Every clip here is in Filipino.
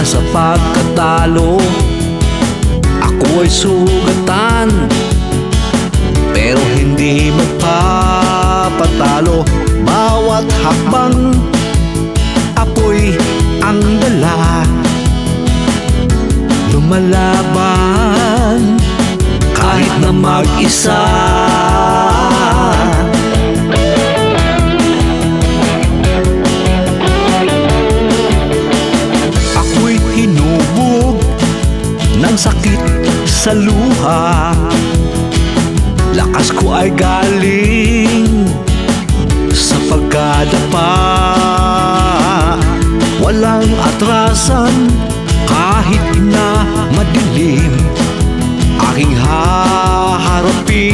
Sa pagkatalo, ako ay sugatan, pero hindi magpapatalo. Bawat hakbang, ako'y ang dala, lumalaban kahit na mag-isa. Ng sakit sa luha, lakas ko ay galing sa pagkadapa. Walang atrasan kahit na madilim, aking haharapin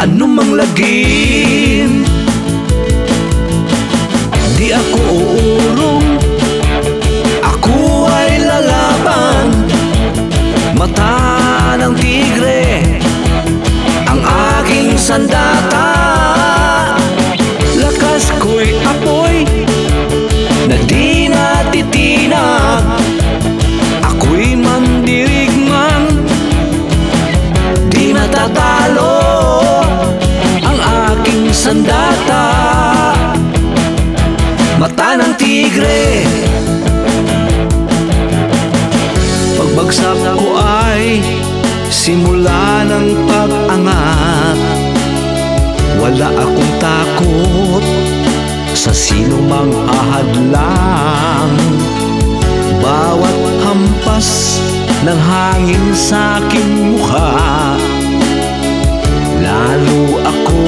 anumang lagim. Di ako uurong, mata ng tigre ang aking sandata. Lakas ko'y apoy na di natitinag, ako'y mandirigmang di matatalo. Ang aking sandata, mata ng tigre. Pagbagsak ko ay simula ng pag-angat, wala akong takot sa sino mang ahadlang. Bawat hampas ng hangin sa aking mukha, lalo ako